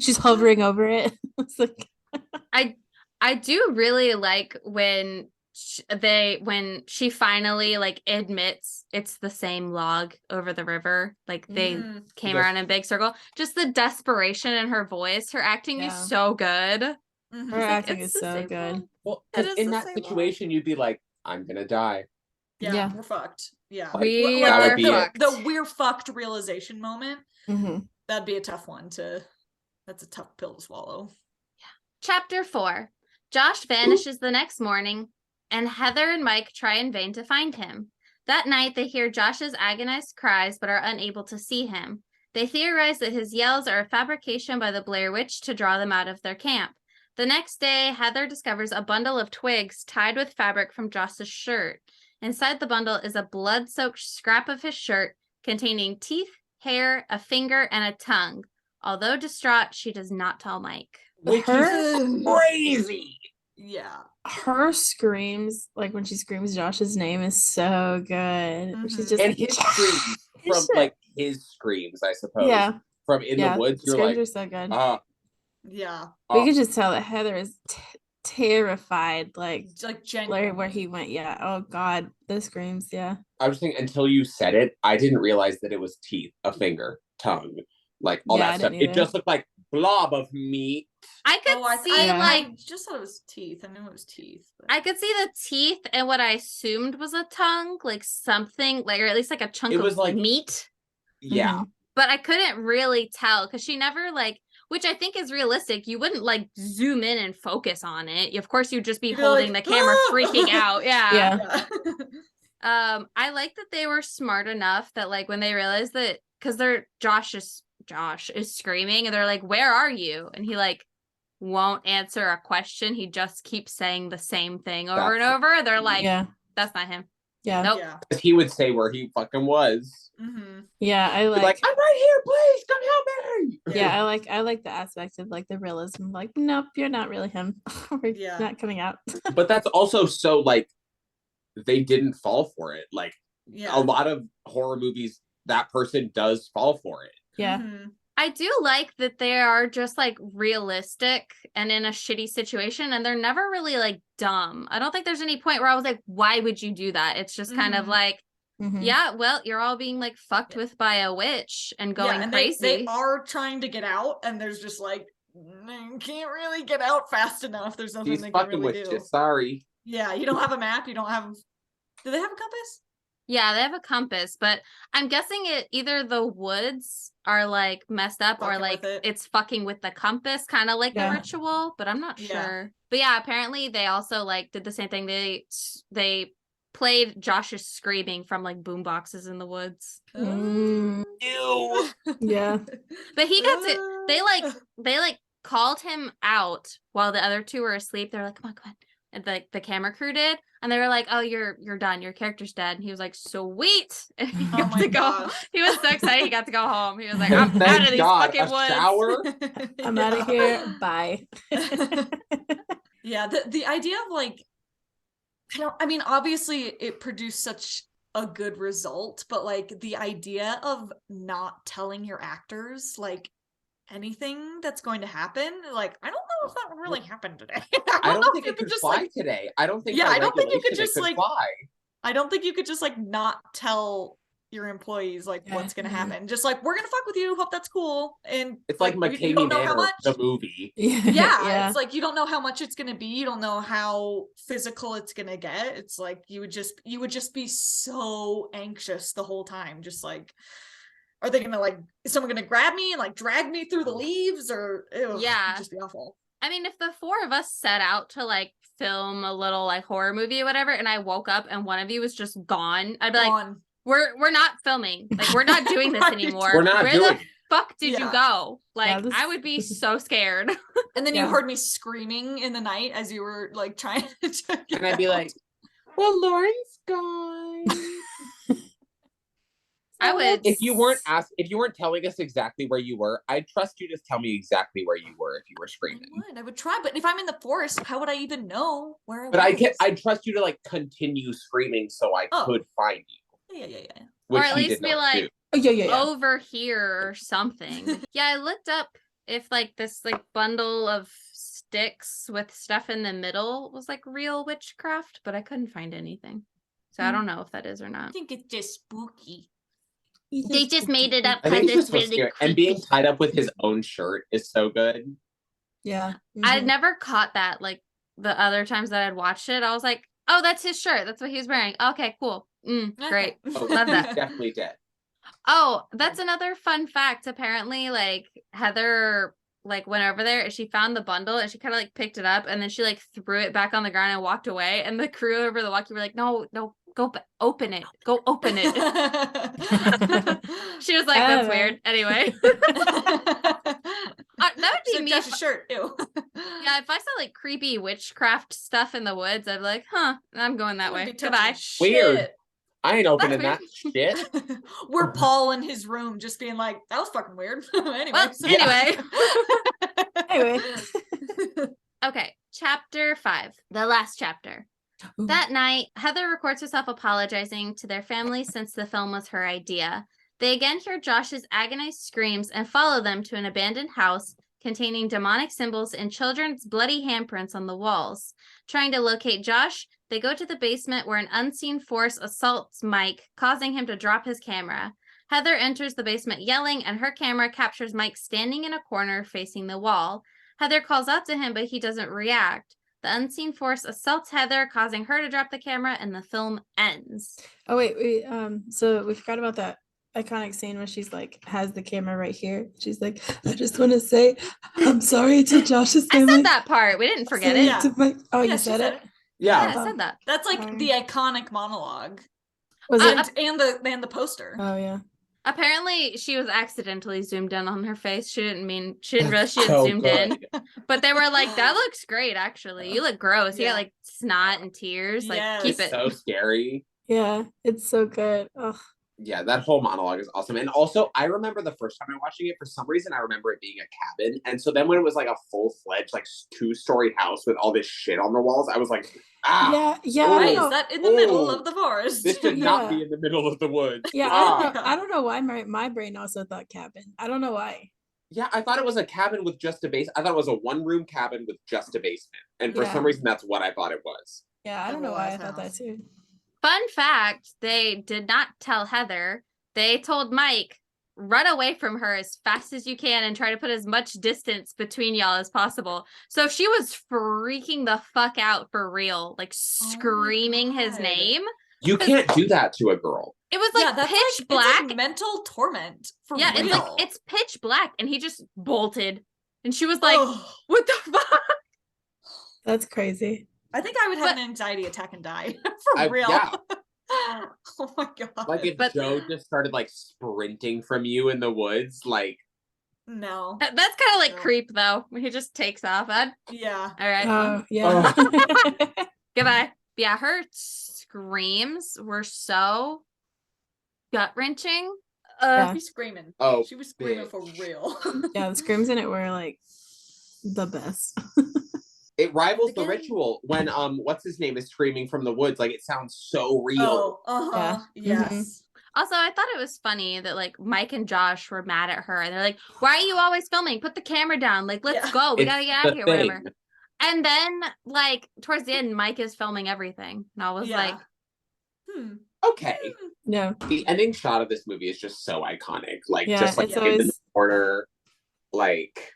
She's hovering over it. It's like I do really like when she finally like admits it's the same log over the river. Like they came Yes. around in a big circle. Just the desperation in her voice. Her acting is Yeah. so good. her Mhm. acting "It's is the so same good. log." Well, It 'cause is in the that same situation, you'd be like, I'm gonna die. Yeah, Yeah. we're fucked. Yeah. We Like, are fucked. The we're fucked realization moment. Mm-hmm. That'd be a tough one that's a tough pill to swallow. Yeah. Chapter 4. Josh vanishes the next morning, and Heather and Mike try in vain to find him. That night, they hear Josh's agonized cries but are unable to see him. They theorize that his yells are a fabrication by the Blair Witch to draw them out of their camp. The next day, Heather discovers a bundle of twigs tied with fabric from Josh's shirt. Inside the bundle is a blood-soaked scrap of his shirt containing teeth, hair, a finger, and a tongue. Although distraught, she does not tell Mike. Which is crazy. Yeah. Her screams, like when she screams Josh's name, is so good. Mm-hmm. She's just and his screams from like his screams, I suppose. Yeah. From in the woods, the you're screams like, are so good. Yeah. We could just tell that Heather is terrified, like genuinely. where he went. Yeah. Oh God, the screams. Yeah. I was thinking until you said it, I didn't realize that it was teeth, a finger, tongue, like all that stuff. It just looked like blob of meat. I could see I just thought it was teeth. I knew it was teeth. But... I could see the teeth and what I assumed was a tongue, like something, like or at least like a chunk of like meat. Yeah. Mm-hmm. But I couldn't really tell because she never like, which I think is realistic. You wouldn't like zoom in and focus on it. Of course, you'd just be holding the camera, freaking out. Yeah. I like that they were smart enough that like when they realized that because Josh is screaming and they're like, "Where are you?" And he like won't answer a question. He just keeps saying the same thing over and over. They're like, "That's not him." Yeah. Nope. Because he would say where he fucking was. Mm-hmm. Yeah, I like. I'm right here. Please come help me. Yeah, I like the aspect of like the realism. Like, nope, you're not really him. We're not coming out. But that's also so like they didn't fall for it. Like a lot of horror movies, that person does fall for it. Yeah. Mm-hmm. I do like that they are just like realistic and in a shitty situation and they're never really like dumb. I don't think there's any point where I was like, why would you do that? It's just kind of like, yeah, well, you're all being like fucked with by a witch and going and crazy. They are trying to get out and there's just like, can't really get out fast enough. There's nothing they can really do. Sorry. Yeah, you don't have a map. You don't have. Do they have a compass? Yeah, they have a compass, but I'm guessing either the woods are like messed up or like it's fucking with the compass, kind of like the ritual, but I'm not sure. But yeah, apparently they also like did the same thing. They played Josh's screaming from like boom boxes in the woods. Ew. Yeah. But he got to they like called him out while the other two were asleep. They were like, come on. And the camera crew did. And they were like, oh, you're done. Your character's dead. And he was like, sweet. And he got to go. He was so excited he got to go home. He was like, I'm out of these fucking woods. Shower? I'm out of here. Bye. Yeah, the idea of like, I mean, obviously it produced such a good result, but like the idea of not telling your actors like anything that's going to happen, like I don't know if that would really happen today. I don't think it could just fly today. I don't think. Yeah, I don't think you could just like fly. I don't think you could just like not tell your employees like what's gonna happen. Just like, we're gonna fuck with you. Hope that's cool. And it's like McCamey Manor, the movie. Yeah, it's like you don't know how much it's gonna be. You don't know how physical it's gonna get. It's like you would just be so anxious the whole time. Just like, are they gonna like, is someone gonna grab me and like drag me through the leaves or it'd just be awful. I mean, if the four of us set out to like film a little like horror movie or whatever, and I woke up and one of you was just gone, I'd be like, we're not filming. Like, we're not doing this anymore. We're not doing the fuck did you go? Like, I would be so scared. And then you heard me screaming in the night as you were like trying to check it and I'd be like, well, Lauren's gone. I would. If you weren't telling us exactly where you were, I'd trust you to tell me exactly where you were if you were screaming. I would try, but if I'm in the forest, how would I even know where I was? But I'd trust you to like continue screaming so I could find you. Yeah. Or at least be like, yeah, over here or something. Yeah, I looked up if like this like bundle of sticks with stuff in the middle was like real witchcraft, but I couldn't find anything. So I don't know if that is or not. I think it's just spooky. They just made it up because it's really scary. And being tied up with his own shirt is so good. Yeah. I'd never caught that like the other times that I'd watched it. I was like, Oh, that's his shirt. That's what he was wearing. Okay, cool. Great. Oh, Love that. Definitely did. Oh, that's another fun fact. Apparently, like Heather like went over there and she found the bundle and she kind of like picked it up and then she like threw it back on the ground and walked away. And the crew over the walkie were like, no, go open it. Go open it. She was like, that's weird. Anyway. That would be me. Josh's shirt. Ew. Yeah, if I saw like creepy witchcraft stuff in the woods, I'd be like, I'm going that way. Goodbye. Weird. I ain't opening that shit. We're Paul in his room just being like, that was fucking weird. Anyway. Well, Anyway. Okay, chapter 5, the last chapter. Ooh. That night, Heather records herself apologizing to their family since the film was her idea. They again hear Josh's agonized screams and follow them to an abandoned house containing demonic symbols and children's bloody handprints on the walls. Trying to locate Josh, they go to the basement where an unseen force assaults Mike, causing him to drop his camera. Heather enters the basement yelling, and her camera captures Mike standing in a corner facing the wall. Heather calls out to him, but he doesn't react. The unseen force assaults Heather, causing her to drop the camera, and the film ends. Oh, wait. So we forgot about that iconic scene where she's like, has the camera right here. She's like, I just want to say, I'm sorry to Josh's family. I said that part. We didn't forget it. Yeah. Oh, you said it? Yeah, I said that. That's like the iconic monologue. Was it? And the poster. Oh, yeah. Apparently, she was accidentally zoomed in on her face. She didn't realize she had zoomed in. But they were like, that looks great, actually. You look gross. You got like snot and tears. Like, keep it. So scary. Yeah, it's so good. Ugh. Yeah, that whole monologue is awesome. And also, I remember the first time I watching it, for some reason, I remember it being a cabin. And so then when it was like a full-fledged, like 2-story house with all this shit on the walls, I was like, Yeah. Why is that in the middle of the forest? This should not be in the middle of the woods. Yeah, I don't know why my brain also thought cabin. I don't know why. Yeah, I thought it was a cabin with just a base. I thought it was a one-room cabin with just a basement. And for some reason, that's what I thought it was. Yeah, I don't know why I thought that too. Fun fact, they did not tell Heather. They told Mike, run away from her as fast as you can and try to put as much distance between y'all as possible. So she was freaking the fuck out for real, like screaming his name. You can't do that to a girl. It was like pitch black. It's like mental torment for real. It's like, it's pitch black and he just bolted. And she was like, what the fuck? That's crazy. I think I would have an anxiety attack and die. For real. Yeah. Oh my god. Like if Joe just started like sprinting from you in the woods, like no. That's kind of like creep though. He just takes off. Yeah. All right. Yeah. Goodbye. Yeah, her screams were so gut-wrenching. She was screaming. Oh, she was screaming for real. Yeah, the screams in it were like the best. It rivals the ritual when what's his name is screaming from the woods. Like it sounds so real. Yes. Mm-hmm. Also, I thought it was funny that like Mike and Josh were mad at her and they're like, why are you always filming? Put the camera down. Like, let's go. We gotta get out of here, whatever. And then like towards the end, Mike is filming everything. And I was like, okay. Yeah. The ending shot of this movie is just so iconic. Like just like it's in the corner. Like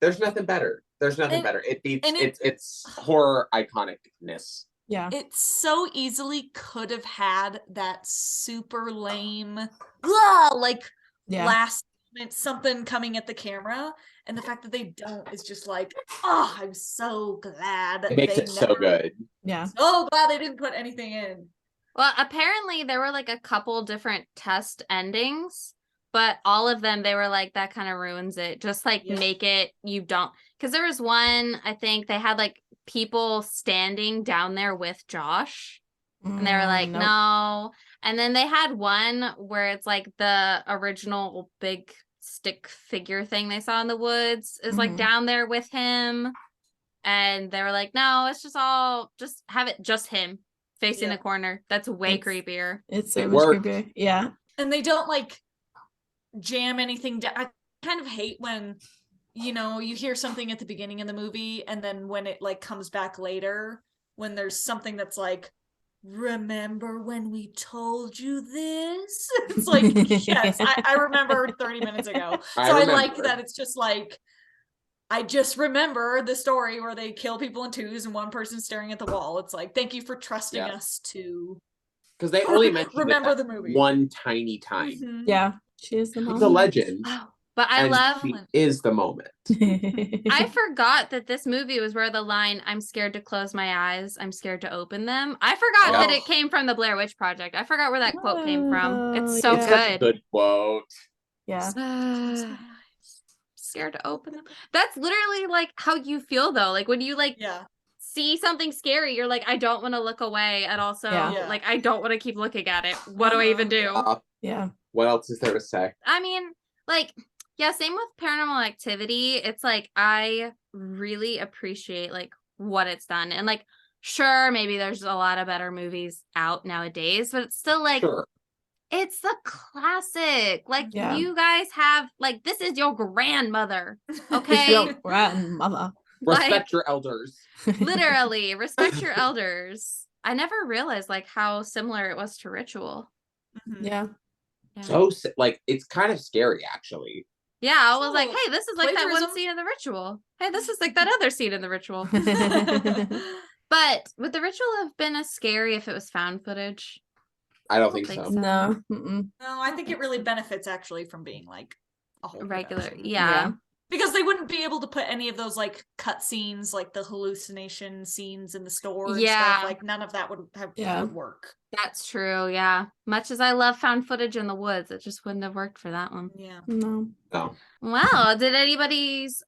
there's nothing better. There's nothing better. It beats it's horror iconicness. Yeah. It so easily could have had that super lame last minute something coming at the camera. And the fact that they don't is just like, I'm so glad. It makes it so good. Yeah. So glad they didn't put anything in. Well, apparently there were like a couple different test endings. But all of them, they were like, that kind of ruins it. Just like make it, you don't. Because there was one, I think they had like people standing down there with Josh. And they were like, no. And then they had one where it's like the original big stick figure thing they saw in the woods is like down there with him. And they were like, no, it's just have it just him facing the corner. That's way creepier. It's so much creepier. Yeah. And they don't like jam anything down. I kind of hate when you hear something at the beginning of the movie and then when it like comes back later when there's something that's like, remember when we told you this? It's like, yes, I remember 30 minutes ago. So I like that it's just like I just remember the story where they kill people in twos and one person's staring at the wall. It's like, thank you for trusting us to, because they only mentioned remember it the movie one tiny time. Yeah, she is the mom. It's a legend. Oh, but I love she is the moment. I forgot that this movie was where the line "I'm scared to close my eyes, I'm scared to open them." I forgot that it came from the Blair Witch Project. I forgot where that quote came from. It's so It's such a good quote. Yeah. Scared to open them. That's literally like how you feel though. Like when you like see something scary, you're like, I don't want to look away, and also like I don't want to keep looking at it. What do I even do? Yeah. What else is there to say? I mean, like, yeah, same with Paranormal Activity. It's like I really appreciate like what it's done. And like, sure, maybe there's a lot of better movies out nowadays, but it's still like it's a classic. Like you guys have like this is your grandmother. Okay. Your grandmother. Respect your elders. Literally, respect your elders. I never realized like how similar it was to Ritual. Yeah. So like it's kind of scary actually. Yeah, I was like, hey, this is like that one scene in the Ritual. Hey, this is like that other scene in the Ritual. But would the Ritual have been as scary if it was found footage? I don't think so. No. No, I think it really benefits actually from being like a whole regular. production. Yeah. Because they wouldn't be able to put any of those like cut scenes, like the hallucination scenes in the store and stuff. Like none of that would work. That's true. Yeah. Much as I love found footage in the woods, it just wouldn't have worked for that one. Yeah. No. Wow. Did anybody's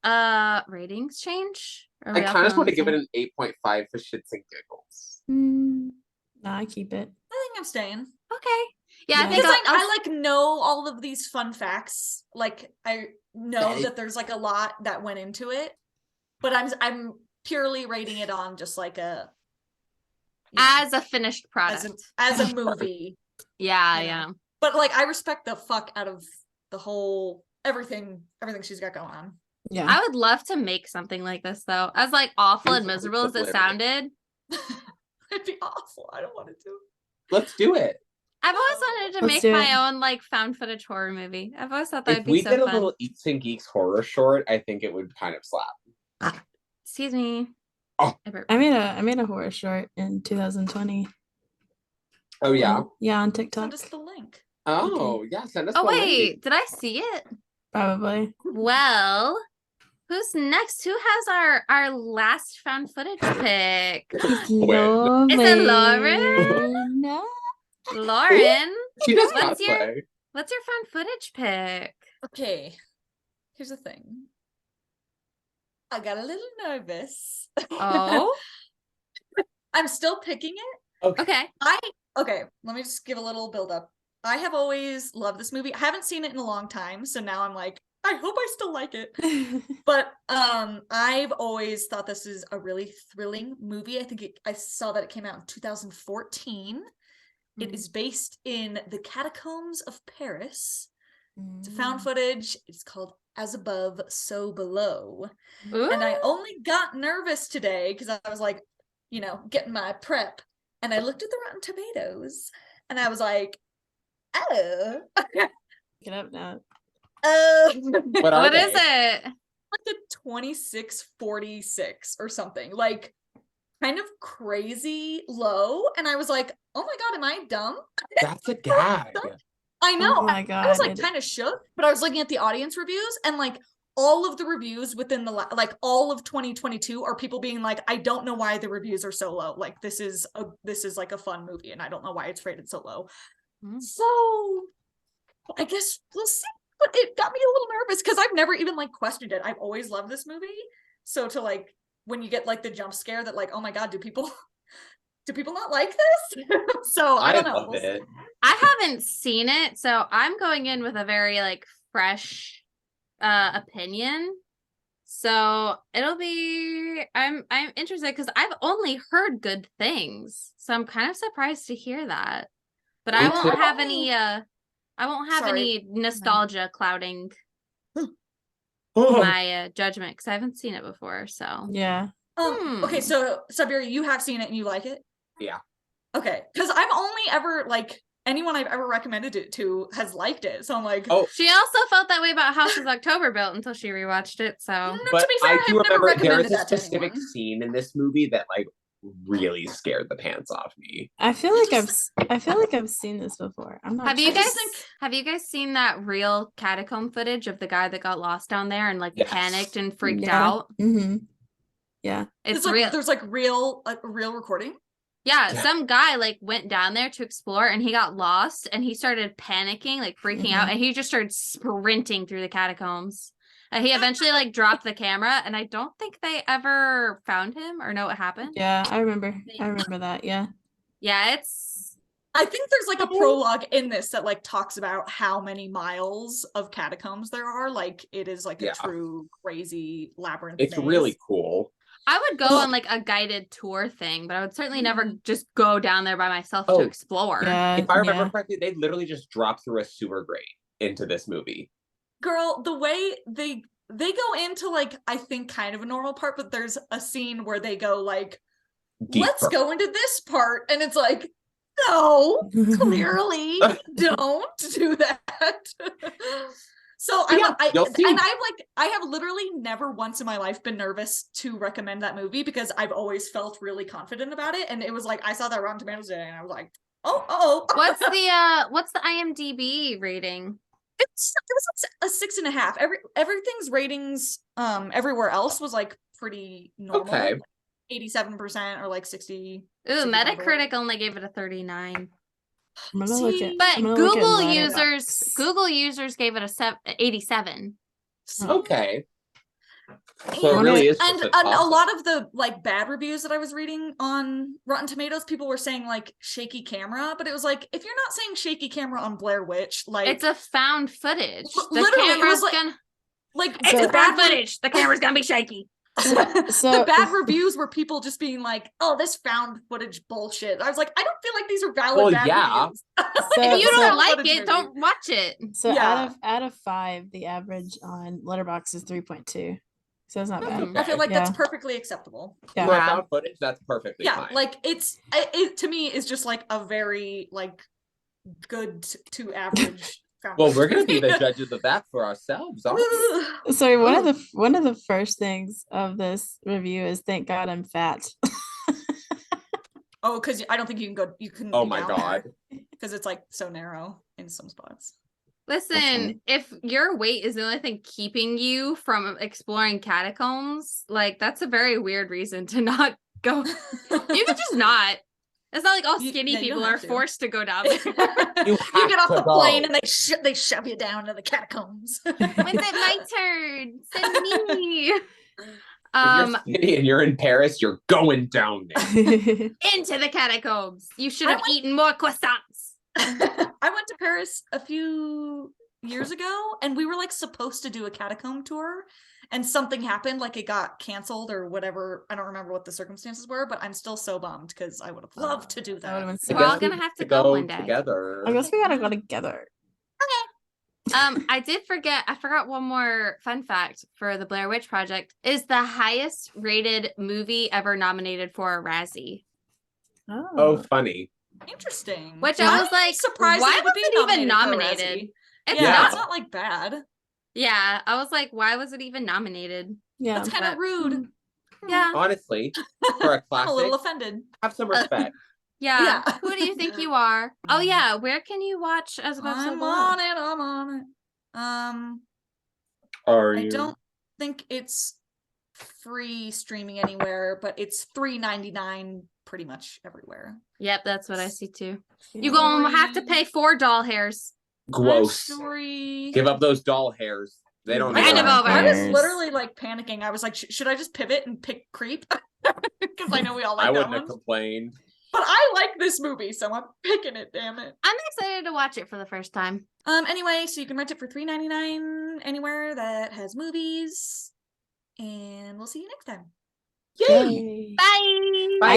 ratings change? I kind of want to give it an 8.5 for shits and giggles. No, I keep it. I think I'm staying. Okay. Yeah, I think because I like know all of these fun facts. Like I know that there's like a lot that went into it, but I'm purely rating it on just like a as a finished product, as a movie. Yeah. But like I respect the fuck out of the whole everything she's got going on. Yeah, I would love to make something like this though. As like awful and miserable as it sounded, it'd be awful. I don't want to do it. Let's do it. I've always wanted to make my own like found footage horror movie. I've always thought that'd be so fun. If we did a little Eeks and Geeks horror short, I think it would kind of slap. Excuse me. Oh, I made a horror short in 2020. Oh yeah. Yeah, on TikTok. Send us the link. Oh yeah, send us. Oh wait, did I see it? Probably. Well, who's next? Who has our last found footage pick? Lauren. Is it Lauren? No. Lauren, she does what's your found footage pick? Okay, here's the thing. I got a little nervous. Oh, I'm still picking it. Okay. Okay. Let me just give a little build up. I have always loved this movie. I haven't seen it in a long time, so now I'm like, I hope I still like it. But I've always thought this is a really thrilling movie. I think I saw that it came out in 2014. It is based in the catacombs of Paris. It's a found footage. It's called As Above, So Below. Ooh. And I only got nervous today because I was like, getting my prep. And I looked at the Rotten Tomatoes and I was like, oh. Get up now. What is it? Like a 2646 or something. Like kind of crazy low. And I was like, oh my God, am I dumb? That's a gag. I know. Oh my God. I was like kind of shook, but I was looking at the audience reviews and like all of the reviews within the like all of 2022 are people being like, I don't know why the reviews are so low. Like this is like a fun movie and I don't know why it's rated so low. So I guess we'll see. But it got me a little nervous because I've never even like questioned it. I've always loved this movie. So to like when you get like the jump scare that like, oh my God, do people not like this? So I don't know. Love it. I haven't seen it, so I'm going in with a very like fresh opinion. So it'll be I'm interested because I've only heard good things. So I'm kind of surprised to hear that. But I won't have any any nostalgia clouding my judgment because I haven't seen it before. So yeah. Okay, so Sabir, you have seen it and you like it? Yeah. Okay, because I've only ever like anyone I've ever recommended it to has liked it. So I'm like, oh, She also felt that way about House of October Built until she rewatched it. So, but to be fair, I I do have never remember there recommended is a that to specific anyone. scene in this movie that like really scared the pants off me. I feel like I've seen this before. I'm not have sure. you guys seen that real catacomb footage of the guy that got lost down there and like Yes. panicked and freaked Yeah. out? Mm-hmm. Yeah. It's like, real. There's like real recording. Yeah, some guy like went down there to explore and he got lost and he started panicking, like freaking out, and he just started sprinting through the catacombs. He eventually like dropped the camera, and I don't think they ever found him or know what happened. Yeah, I remember that. Yeah. Yeah, it's. I think there's like a prologue in this that like talks about how many miles of catacombs there are. Like it is like a true crazy labyrinth. It's maze. really cool. I would go on like a guided tour thing, but I would certainly never just go down there by myself to explore. Yeah, if I remember correctly, they literally just dropped through a sewer grate into this movie. Girl, the way they go into like, I think kind of a normal part, but there's a scene where they go like, Deeper. Let's go into this part. And it's like, no, clearly don't do that. So I have literally never once in my life been nervous to recommend that movie because I've always felt really confident about it. And it was like, I saw that Rotten Tomatoes today and I was like, oh. What's the IMDb rating? It was a 6.5. Everything's ratings everywhere else was like pretty normal. Okay. 87% or like 60. Ooh, Metacritic only gave it a 39. I'm gonna look at, but Google Google users gave it a 87. Okay. So it really is and a lot of the like bad reviews that I was reading on Rotten Tomatoes, people were saying like shaky camera, but it was like, if you're not saying shaky camera on Blair Witch, like it's a found footage. Literally, the camera's it's bad footage. The camera's gonna be shaky. So the bad reviews were people just being like, "Oh, this found footage bullshit." I was like, I don't feel like these are valid bad reviews. If you don't like it, don't watch it. So out of 5, the average on Letterboxd is 3.2. So it's not bad. I feel like that's perfectly acceptable. Yeah, for found footage, that's perfectly fine. Like it to me is just like a very like good to average. Well, we're gonna be the judges of that for ourselves, aren't we? Sorry, one of the first things of this review is thank God I'm fat. Oh, because I don't think you can. Oh my God! Because it's like so narrow in some spots. Listen, if your weight is the only thing keeping you from exploring catacombs, like that's a very weird reason to not go. You could just not. It's not like all skinny people are forced to go down there. You get off the plane and they shove you down to the catacombs. When's it my turn? Send me. If you're skinny and you're in Paris, you're going down there. Into the catacombs. You should have eaten more croissants. I went to Paris a few years ago and we were like supposed to do a catacomb tour. And something happened, like it got canceled or whatever. I don't remember what the circumstances were, but I'm still so bummed because I would have loved to do that. We're all gonna have to go one day together. I guess we gotta go together. Okay. I forgot one more fun fact for the Blair Witch Project is the highest rated movie ever nominated for a Razzie. Oh, funny. Interesting. Which I was like, surprised why was it even nominated? It's not like bad. Yeah, I was like, why was it even nominated? Yeah, that's kind of rude. Yeah, honestly, for a classic, I'm a little offended. Have some respect. Yeah. Who do you think you are? Oh yeah, where can you watch As Above So Below? I'm on it. I don't think it's free streaming anywhere, but it's $3.99 pretty much everywhere. Yep, that's what I see too. You're gonna have to pay for doll hairs. Gross. Give up those doll hairs. They don't know. I was literally like panicking. I was like, should I just pivot and pick Creep? Because I know we all like that one. I wouldn't have complained. But I like this movie, so I'm picking it, damn it. I'm excited to watch it for the first time. Anyway, so you can rent it for $3.99 anywhere that has movies. And we'll see you next time. Yay! Bye! Bye!